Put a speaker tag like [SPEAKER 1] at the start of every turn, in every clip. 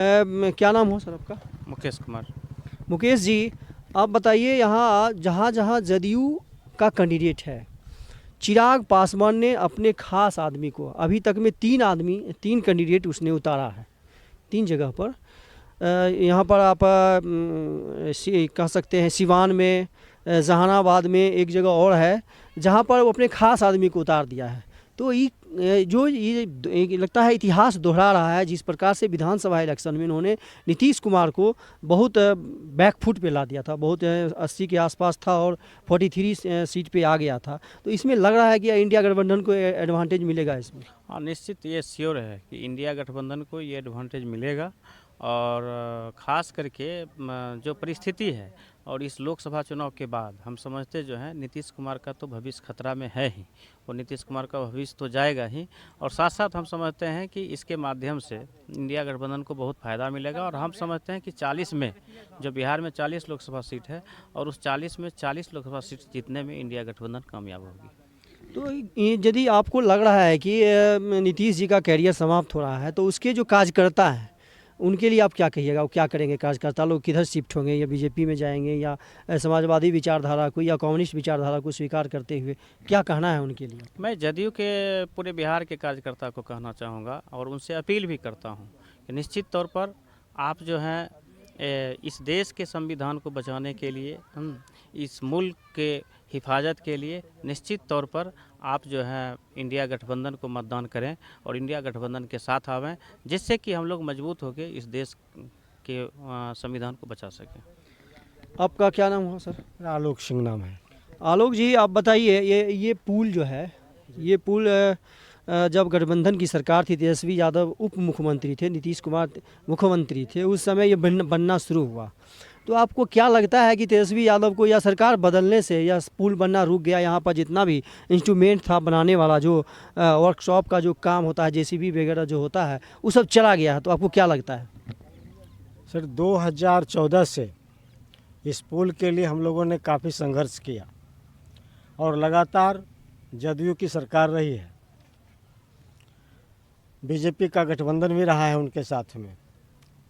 [SPEAKER 1] क्या नाम हो सर आपका?
[SPEAKER 2] मुकेश कुमार।
[SPEAKER 1] मुकेश जी, आप बताइए यहाँ जहाँ जहाँ जदयू का कैंडिडेट है, चिराग पासवान ने अपने खास आदमी को अभी तक में तीन कैंडिडेट उसने उतारा है, तीन जगह पर। यहाँ पर आप कह सकते हैं सिवान में, जहानाबाद में, एक जगह और है जहाँ पर वो अपने खास आदमी को उतार दिया है। तो ये लगता है इतिहास दोहरा रहा है। जिस प्रकार से विधानसभा इलेक्शन में उन्होंने नीतीश कुमार को बहुत बैकफुट पे ला दिया था, बहुत 80 के आसपास था और 43 सीट पे आ गया था। तो इसमें लग रहा है कि इंडिया गठबंधन को एडवांटेज मिलेगा इसमें।
[SPEAKER 2] हाँ, निश्चित ये श्योर है कि इंडिया गठबंधन को ये एडवांटेज मिलेगा। और ख़ास करके जो परिस्थिति है और इस लोकसभा चुनाव के बाद हम समझते जो हैं नीतीश कुमार का तो भविष्य खतरा में है ही, और नीतीश कुमार का भविष्य तो जाएगा ही। और साथ साथ हम समझते हैं कि इसके माध्यम से इंडिया गठबंधन को बहुत फ़ायदा मिलेगा। और हम समझते हैं कि 40 में, जो बिहार में 40 लोकसभा सीट है, और उस 40 में 40 लोकसभा सीट जीतने में इंडिया गठबंधन कामयाब होगी।
[SPEAKER 1] तो यदि आपको लग रहा है कि नीतीश जी का कैरियर समाप्त हो रहा है, तो उसके जो कार्यकर्ता हैं उनके लिए आप क्या कहिएगा? वो क्या करेंगे? कार्यकर्ता लोग किधर शिफ्ट होंगे, या बीजेपी में जाएंगे, या समाजवादी विचारधारा को या कम्युनिस्ट विचारधारा को स्वीकार करते हुए, क्या कहना है उनके लिए?
[SPEAKER 2] मैं जदयू के पूरे बिहार के कार्यकर्ता को कहना चाहूँगा और उनसे अपील भी करता हूँ कि निश्चित तौर पर आप जो हैं इस देश के संविधान को बचाने के लिए, इस मुल्क के हिफाजत के लिए निश्चित तौर पर आप जो है इंडिया गठबंधन को मतदान करें और इंडिया गठबंधन के साथ आवें, जिससे कि हम लोग मजबूत होकर इस देश के संविधान को बचा सकें।
[SPEAKER 1] आपका क्या नाम हुआ सर?
[SPEAKER 3] आलोक सिंह नाम है।
[SPEAKER 1] आलोक जी, आप बताइए, ये पुल जो है, ये पुल जब गठबंधन की सरकार थी, तेजस्वी यादव उप मुख्यमंत्री थे, नीतीश कुमार मुख्यमंत्री थे, उस समय ये बनना शुरू हुआ। तो आपको क्या लगता है कि तेजस्वी यादव को या सरकार बदलने से या पुल बनना रुक गया? यहाँ पर जितना भी इंस्ट्रूमेंट था बनाने वाला, जो वर्कशॉप का जो काम होता है, जेसीबी वगैरह जो होता है, वो सब चला गया है। तो आपको क्या लगता है?
[SPEAKER 3] सर 2014 से इस पुल के लिए हम लोगों ने काफ़ी संघर्ष किया और लगातार जदयू की सरकार रही है, बीजेपी का गठबंधन भी रहा है उनके साथ में,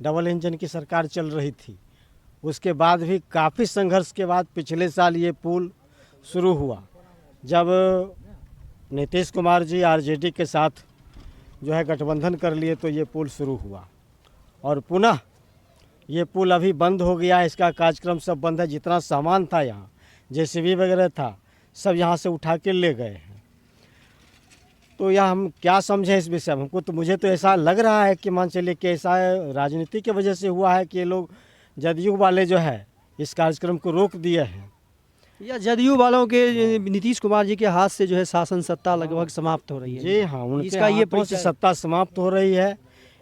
[SPEAKER 3] डबल इंजन की सरकार चल रही थी। उसके बाद भी काफ़ी संघर्ष के बाद पिछले साल ये पुल शुरू हुआ, जब नीतीश कुमार जी आरजेडी के साथ जो है गठबंधन कर लिए, तो ये पुल शुरू हुआ और पुनः ये पुल अभी बंद हो गया। इसका कार्यक्रम सब बंद है। जितना सामान था यहाँ, जेसीबी वगैरह था, सब यहाँ से उठा के ले गए हैं। तो यह हम क्या समझें इस विषय में? हमको तो, मुझे तो ऐसा लग रहा है कि मान चलिए कि ऐसा राजनीति की वजह से हुआ है कि ये लोग जदयू वाले जो है इस कार्यक्रम को रोक दिए हैं,
[SPEAKER 1] या जदयू वालों के, नीतीश कुमार जी के हाथ से जो है शासन सत्ता लगभग समाप्त हो रही है।
[SPEAKER 3] जी हाँ, उनके
[SPEAKER 1] इसका ये
[SPEAKER 3] हाथों से सत्ता समाप्त हो रही है।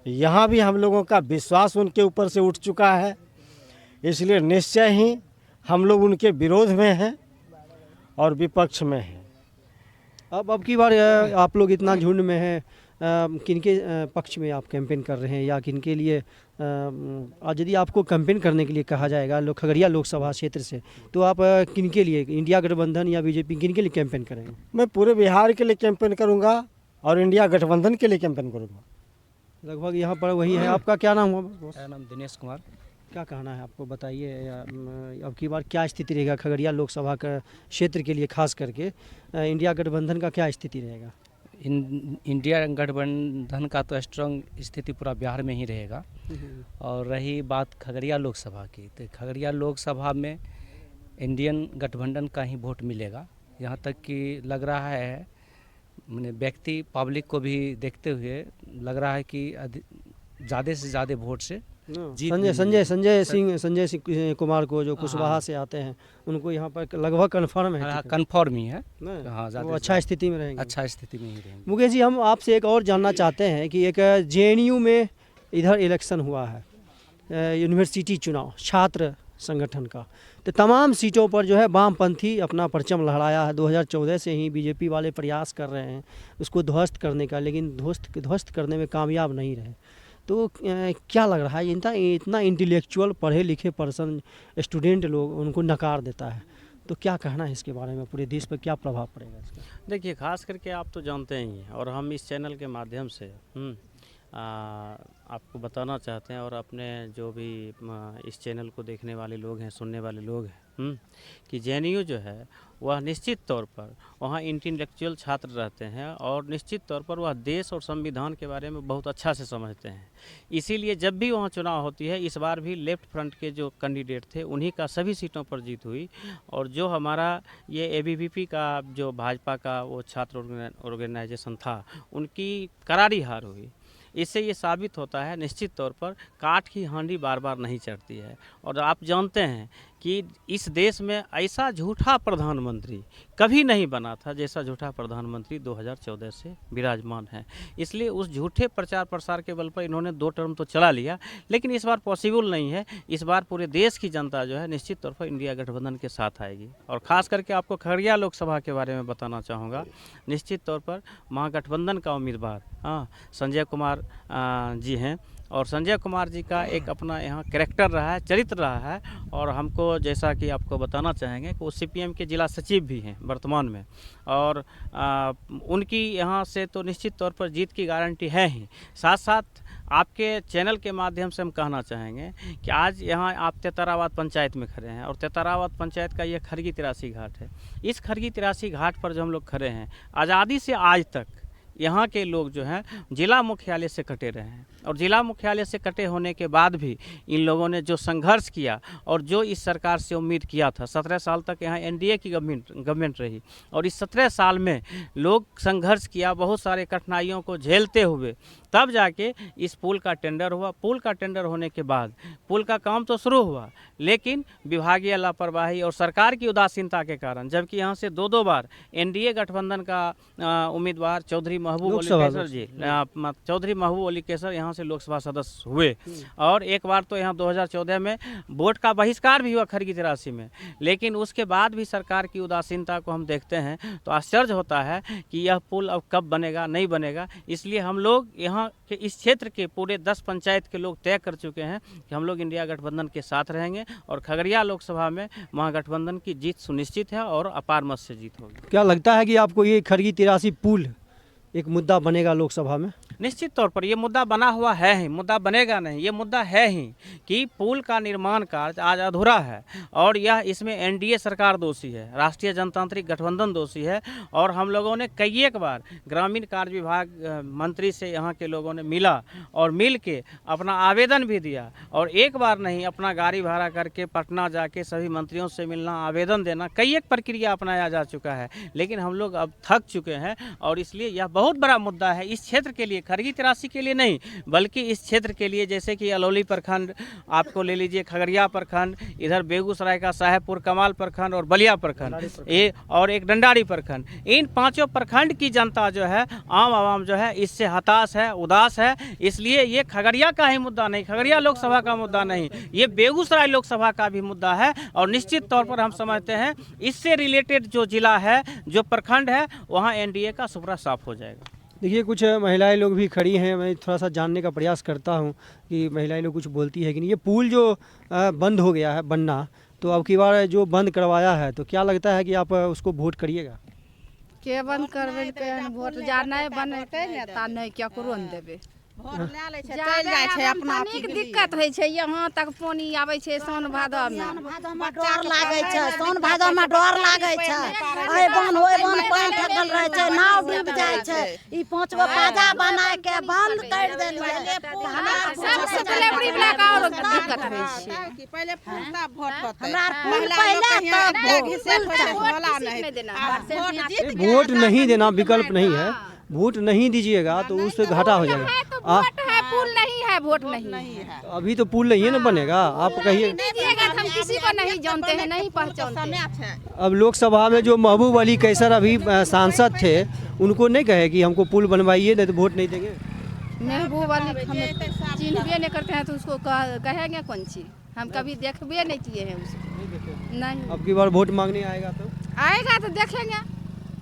[SPEAKER 3] यहाँ भी हम लोगों का विश्वास उनके ऊपर से उठ चुका है, इसलिए निश्चय ही हम लोग उनके विरोध में हैं और विपक्ष में हैं।
[SPEAKER 1] अब की बार आप लोग इतना झुंड में हैं, किनके पक्ष में आप कैंपेन कर रहे हैं, या किनके लिए? यदि आपको कैंपेन करने के लिए कहा जाएगा खगड़िया लोकसभा क्षेत्र से, तो आप किनके लिए, इंडिया गठबंधन या बीजेपी, किनके लिए कैंपेन करेंगे?
[SPEAKER 3] मैं पूरे बिहार के लिए कैंपेन करूँगा और इंडिया गठबंधन के लिए कैंपेन करूँगा।
[SPEAKER 1] लगभग यहाँ पर वही है। आपका क्या नाम हुआ?
[SPEAKER 4] मेरा नाम दिनेश कुमार।
[SPEAKER 1] क्या कहना है आपको, बताइए। अब की बार क्या स्थिति रहेगा खगड़िया लोकसभा का क्षेत्र के लिए, खास करके इंडिया गठबंधन का क्या स्थिति रहेगा?
[SPEAKER 4] इंडिया गठबंधन का तो स्ट्रांग स्थिति पूरा बिहार में ही रहेगा। और रही बात खगड़िया लोकसभा की, तो खगड़िया लोकसभा में इंडियन गठबंधन का ही वोट मिलेगा। यहाँ तक कि लग रहा है, मैंने व्यक्ति पब्लिक को भी देखते हुए लग रहा है कि ज़्यादा से ज़्यादा वोट से
[SPEAKER 1] संजय सिंह कुमार को, जो कुशवाहा से आते हैं, उनको यहाँ पर लगभग कन्फर्म है।
[SPEAKER 4] कन्फर्म ही है।
[SPEAKER 1] हाँ, वो अच्छा स्थिति में रहेंगे।
[SPEAKER 4] अच्छा स्थिति में ही रहेंगे।
[SPEAKER 1] मुकेश जी, हम आपसे एक और जानना चाहते हैं कि एक जेएनयू में इधर इलेक्शन हुआ है, यूनिवर्सिटी चुनाव, छात्र संगठन का, तो तमाम सीटों पर जो है वामपंथी अपना परचम लहराया है। 2014 से ही बीजेपी वाले प्रयास कर रहे हैं उसको ध्वस्त करने का, लेकिन ध्वस्त करने में कामयाब नहीं रहे। तो क्या लग रहा है, इतना इंटेलेक्चुअल पढ़े लिखे पर्सन, स्टूडेंट लोग उनको नकार देता है, तो क्या कहना है इसके बारे में? पूरे देश पर क्या प्रभाव पड़ेगा इसका?
[SPEAKER 2] देखिए, खास करके आप तो जानते ही हैं और हम इस चैनल के माध्यम से आपको बताना चाहते हैं और अपने जो भी इस चैनल को देखने वाले लोग हैं, सुनने वाले लोग हैं, कि जेएनयू जो है वह निश्चित तौर पर वहाँ इंटेलेक्चुअल छात्र रहते हैं और निश्चित तौर पर वह देश और संविधान के बारे में बहुत अच्छा से समझते हैं। इसीलिए जब भी वहाँ चुनाव होती है, इस बार भी लेफ्ट फ्रंट के जो कैंडिडेट थे उन्हीं का सभी सीटों पर जीत हुई और जो हमारा ये एबीवीपी का जो भाजपा का वो छात्र ऑर्गेनाइजेशन था उनकी करारी हार हुई। इससे ये साबित होता है निश्चित तौर पर काठ की हांडी बार बार नहीं चढ़ती है। और आप जानते हैं कि इस देश में ऐसा झूठा प्रधानमंत्री कभी नहीं बना था जैसा झूठा प्रधानमंत्री 2014 से विराजमान है। इसलिए उस झूठे प्रचार प्रसार के बल पर इन्होंने 2 टर्म तो चला लिया, लेकिन इस बार पॉसिबल नहीं है। इस बार पूरे देश की जनता जो है निश्चित तौर पर इंडिया गठबंधन के साथ आएगी। और ख़ास करके आपको खगड़िया लोकसभा के बारे में बताना चाहूँगा। निश्चित तौर पर महागठबंधन का उम्मीदवार संजय कुमार जी हैं और संजय कुमार जी का एक अपना यहाँ कैरेक्टर रहा है, चरित्र रहा है। और हमको जैसा कि आपको बताना चाहेंगे कि वो सीपीएम के जिला सचिव भी हैं वर्तमान में और उनकी यहाँ से तो निश्चित तौर पर जीत की गारंटी है ही। साथ साथ आपके चैनल के माध्यम से हम कहना चाहेंगे कि आज यहाँ आप तेतराबाद पंचायत में खड़े हैं और तेतराबाद पंचायत का ये खरगी 83 घाट है। इस खरगी 83 घाट पर जो हम लोग खड़े हैं, आज़ादी से आज तक यहाँ के लोग जो हैं जिला मुख्यालय से कटे रहे हैं और जिला मुख्यालय से कटे होने के बाद भी इन लोगों ने जो संघर्ष किया और जो इस सरकार से उम्मीद किया था, 17 साल तक यहाँ एनडीए की गवर्नमेंट रही और इस 17 साल में लोग संघर्ष किया, बहुत सारे कठिनाइयों को झेलते हुए तब जाके इस पुल का टेंडर हुआ। पुल का टेंडर होने के बाद पुल का काम तो शुरू हुआ, लेकिन विभागीय लापरवाही और सरकार की उदासीनता के कारण, जबकि यहाँ से 2 बार एनडीए गठबंधन का उम्मीदवार चौधरी महबूब अली कैसर जी, चौधरी महबूब अली कैसर यहाँ से लोकसभा सदस्य हुए और एक बार तो यहाँ 2014 में वोट का बहिष्कार भी हुआ खरगी 83 में। लेकिन उसके बाद भी सरकार की उदासीनता को हम देखते हैं तो आश्चर्य होता है कि यह पुल अब कब बनेगा, नहीं बनेगा। इसलिए हम लोग यहाँ के इस क्षेत्र के पूरे 10 पंचायत के लोग तय कर चुके हैं कि हम लोग इंडिया गठबंधन के साथ रहेंगे और खगड़िया लोकसभा में महागठबंधन की जीत सुनिश्चित है और अपार मत से जीत होगी।
[SPEAKER 1] क्या लगता है कि आपको ये खरगी 83 पुल एक मुद्दा बनेगा लोकसभा में?
[SPEAKER 2] निश्चित तौर पर ये मुद्दा बना हुआ है ही, मुद्दा बनेगा नहीं, ये मुद्दा है ही कि पुल का निर्माण कार्य आज अधूरा है और यह इसमें एनडीए सरकार दोषी है, राष्ट्रीय जनतांत्रिक गठबंधन दोषी है। और हम लोगों ने कई एक बार ग्रामीण कार्य विभाग मंत्री से यहाँ के लोगों ने मिला और मिल के अपना आवेदन भी दिया और एक बार नहीं, अपना गाड़ी भाड़ा करके पटना जाके सभी मंत्रियों से मिलना, आवेदन देना, कई एक प्रक्रिया अपनाया जा चुका है। लेकिन हम लोग अब थक चुके हैं और इसलिए यह बहुत बड़ा मुद्दा है इस क्षेत्र के लिए, खरगी 83 के लिए नहीं बल्कि इस क्षेत्र के लिए। जैसे कि अलौली प्रखंड आपको ले लीजिए, खगड़िया प्रखंड, इधर बेगूसराय का साहेबपुर कमाल प्रखंड और बलिया प्रखंड, ये और एक डंडारी प्रखंड, इन 5 प्रखंड की जनता जो है, आम आवाम जो है, इससे हताश है, उदास है। इसलिए ये खगड़िया का ही मुद्दा नहीं, खगड़िया लोकसभा का मुद्दा नहीं, ये बेगूसराय लोकसभा का भी मुद्दा है। और निश्चित तौर पर हम समझते हैं इससे रिलेटेड जो जिला है, जो प्रखंड है, वहाँ एनडीए का सुपड़ा साफ हो जाएगा।
[SPEAKER 1] देखिए कुछ महिलाएं लोग भी खड़ी हैं, मैं थोड़ा सा जानने का प्रयास करता हूं कि महिलाएं लोग कुछ बोलती है कि नहीं। ये पुल जो बंद हो गया है बनना, तो अब की बार जो बंद करवाया है, तो क्या लगता है कि आप उसको वोट करिएगा?
[SPEAKER 5] के बंद करबे के वोट जा नहीं बनते नेता नहीं क्या करो न देबे।
[SPEAKER 6] भोट ले ले छै, चल जाय छै अपना
[SPEAKER 5] पानी के दिक्कत होइ छै, यहाँ तक पानी आबै छै सावन भादो में।
[SPEAKER 6] डर लागे छै, सावन भादो में डर लागे छै। ओइ बन होय बन पानी ठकल रहे छै, नाव डूब जाय छै। ई 5 गो पाजा बनाय के बंद कर देलिए।
[SPEAKER 5] सबसे पहले बड़ी का और दिक्कत होइ छै,
[SPEAKER 6] पहले फूलता वोट होता हमरा पुल पहले तब हिस्से होला नहीं देना।
[SPEAKER 1] वोट नहीं देना विकल्प नहीं है, वोट नहीं दीजिएगा तो उससे घाटा हो जाएगा।
[SPEAKER 5] वोट है, पुल नहीं है, वोट नहीं है।
[SPEAKER 1] तो अभी तो पुल नहीं है ना बनेगा, आप कहिए।
[SPEAKER 5] दीजिएगा तो हम किसी को नहीं जानते हैं, नहीं पहचानते हैं।
[SPEAKER 1] अब लोकसभा में जो महबूब अली कैसर अभी सांसद थे, उनको नहीं कहे कि हमको पुल बनवाइए, नहीं तो वोट नहीं देंगे?
[SPEAKER 5] महबूब अली हमें चिन्हबे नहीं करते हैं तो उसको कहेंगे कौन चीज? हम कभी देखबे नहीं किए हैं उसको। नहीं,
[SPEAKER 1] अब की बार वोट मांगने आएगा तो
[SPEAKER 5] आएगा तो देखेंगे।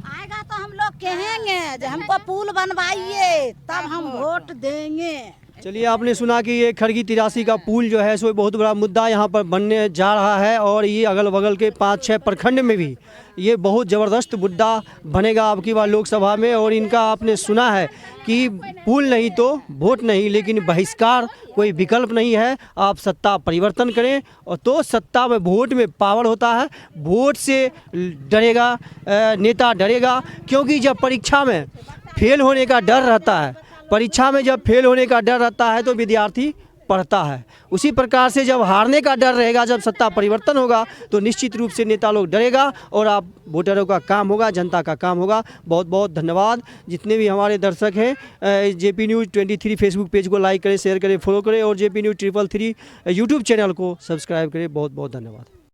[SPEAKER 6] आएगा तो हम लोग कहेंगे जो हमको पुल बनवाइए, तब हम वोट देंगे।
[SPEAKER 1] चलिए, आपने सुना कि ये खड़गी 83 का पुल जो है सो बहुत बड़ा मुद्दा यहाँ पर बनने जा रहा है और ये अगल बगल के 5-6 प्रखंड में भी ये बहुत ज़बरदस्त मुद्दा बनेगा अब की बार लोकसभा में। और इनका आपने सुना है कि पुल नहीं तो वोट नहीं, लेकिन बहिष्कार कोई विकल्प नहीं है। आप सत्ता परिवर्तन करें और तो सत्ता में वोट में पावर होता है। वोट से डरेगा नेता, डरेगा, क्योंकि जब परीक्षा में फेल होने का डर रहता है, परीक्षा में जब फेल होने का डर रहता है तो विद्यार्थी पढ़ता है। उसी प्रकार से जब हारने का डर रहेगा, जब सत्ता परिवर्तन होगा तो निश्चित रूप से नेता लोग डरेगा और आप वोटरों का काम होगा, जनता का काम होगा। बहुत बहुत धन्यवाद जितने भी हमारे दर्शक हैं। जेपी न्यूज़ 23 फेसबुक पेज को लाइक करें, शेयर करें, फॉलो करें और जेपी न्यूज़ 333 यूट्यूब चैनल को सब्सक्राइब करें। बहुत बहुत धन्यवाद।